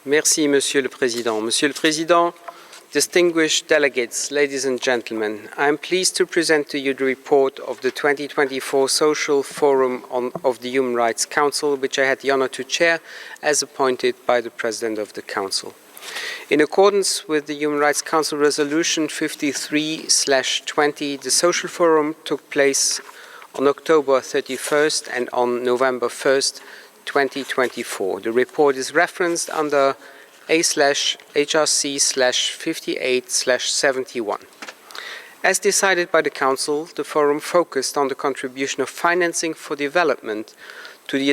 Merci, Monsieur le Président. Monsieur le Président, distinguished delegates, ladies and gentlemen, I am pleased to present to you the report of the 2024 Social Forum of the Human Rights Council, which I had the honor to chair as appointed by the President of the Council. In accordance with the Human Rights Council Resolution 53/20, the Social Forum took place on October 31st and on November 1st, 2024. The report is referenced under A/HRC58/71. As decided by the Council, the Forum focused on the contribution of financing for development to the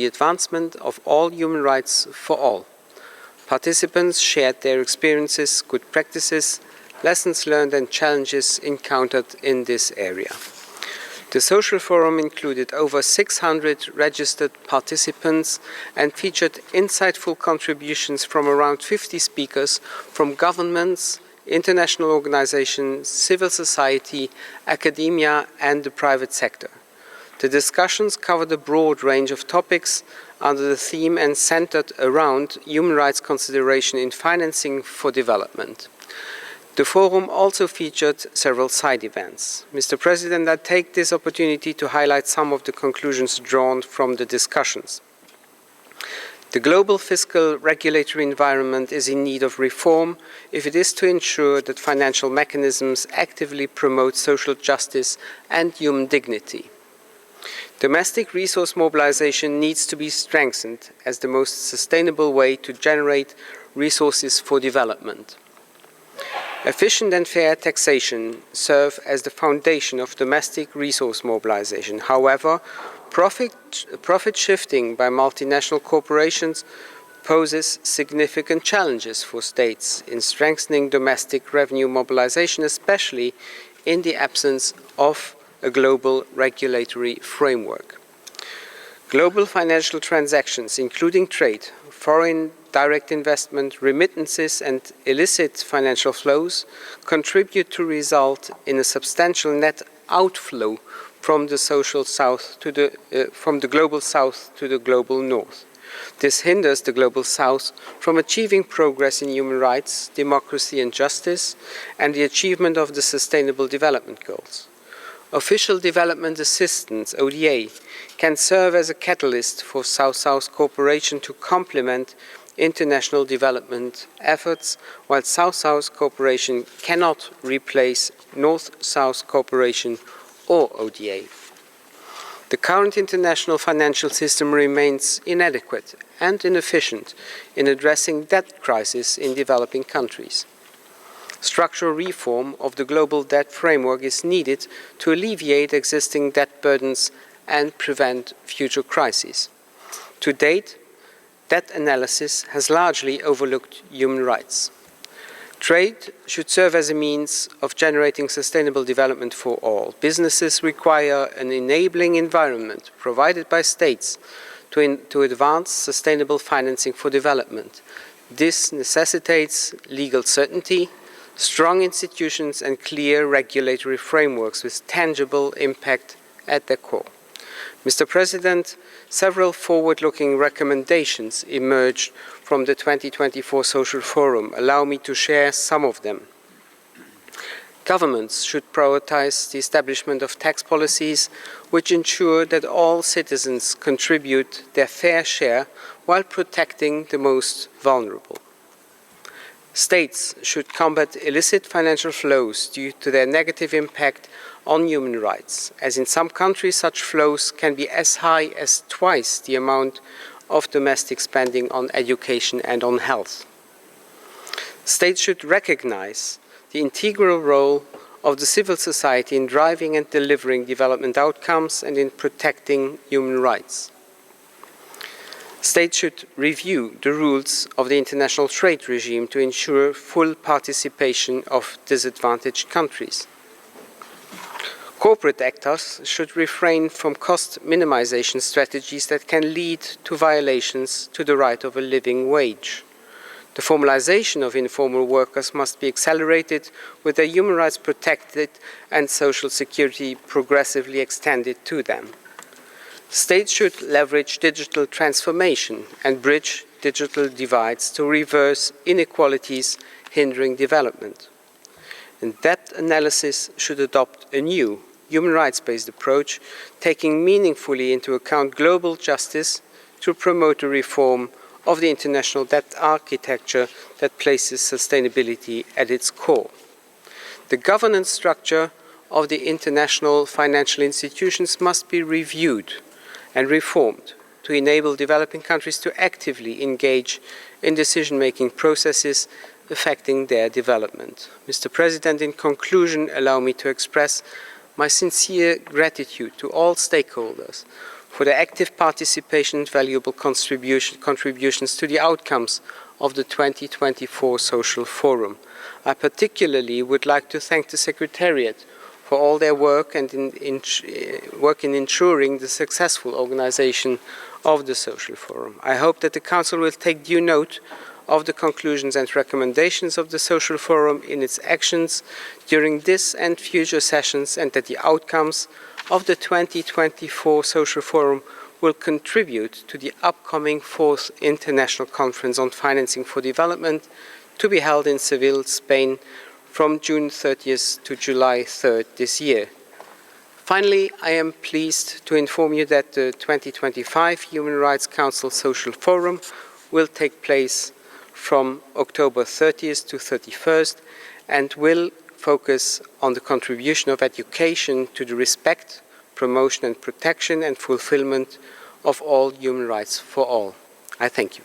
advancement of all human rights for all. Participants shared their experiences, good practices, lessons learned and challenges encountered in this area. The Social Forum included over 600 registered participants and featured insightful contributions from around 50 speakers from governments, international organizations, civil society, academia and the private sector. The discussions covered a broad range of topics under the theme and centered around human rights consideration in financing for development. The forum also featured several side events. Mr. President, I take this opportunity to highlight some of the conclusions drawn from the discussions. The global fiscal regulatory environment is in need of reform if it is to ensure that financial mechanisms actively promote social justice and human dignity. Domestic resource mobilization needs to be strengthened as the most sustainable way to generate resources for development. Efficient and fair taxation serve as the foundation of domestic resource mobilization. However, profit shifting by multinational corporations poses significant challenges for states in strengthening domestic revenue mobilization, especially in the absence of a global regulatory framework. Global financial transactions, including trade, foreign direct investment, remittances and illicit financial flows contribute to result in a substantial net outflow from the global south to the global north. This hinders the global south from achieving progress in human rights, democracy and justice, and the achievement of the Sustainable Development Goals. Official development assistance, ODA, can serve as a catalyst for South-South cooperation to complement international development efforts, while South-South cooperation cannot replace North-South cooperation or ODA. The current international financial system remains inadequate and inefficient in addressing debt crisis in developing countries. Structural reform of the global debt framework is needed to alleviate existing debt burdens and prevent future crises. To date, debt analysis has largely overlooked human rights. Trade should serve as a means of generating sustainable development for all. Businesses require an enabling environment provided by states to advance sustainable financing for development. This necessitates legal certainty, strong institutions and clear regulatory frameworks with tangible impact at their core. Mr. President, several forward-looking recommendations emerged from the 2024 Social Forum. Allow me to share some of them. Governments should prioritize the establishment of tax policies which ensure that all citizens contribute their fair share while protecting the most vulnerable. States should combat illicit financial flows due to their negative impact on human rights, as in some countries such flows can be as high as twice the amount of domestic spending on education and on health. States should recognize the integral role of the civil society in driving and delivering development outcomes and in protecting human rights. States should review the rules of the international trade regime to ensure full participation of disadvantaged countries. Corporate actors should refrain from cost minimization strategies that can lead to violations to the right of a living wage. The formalization of informal workers must be accelerated with their human rights protected and social security progressively extended to them. States should leverage digital transformation and bridge digital divides to reverse inequalities hindering development. And that analysis should adopt a new human rights-based approach, taking meaningfully into account global justice to promote a reform of the international debt architecture that places sustainability at its core. The governance structure of the international financial institutions must be reviewed and reformed to enable developing countries to actively engage in decision-making processes affecting their development. Mr. President, in conclusion, allow me to express my sincere gratitude to all stakeholders for their active participation and valuable contributions to the outcomes of the 2024 Social Forum. I particularly would like to thank the Secretariat for all their work and in ensuring the successful organization of the Social Forum. I hope that the Council will take due note of the conclusions and recommendations of the Social Forum in its actions during this and future sessions, and that the outcomes of the 2024 Social Forum will contribute to the upcoming 4th International Conference on Financing for Development to be held in Seville, Spain from June 30th to July 3rd this year. Finally, I am pleased to inform you that the 2025 Human Rights Council Social Forum will take place from October 30th to 31st and will focus on the contribution of education to the respect, promotion and protection and fulfillment of all human rights for all. I thank you.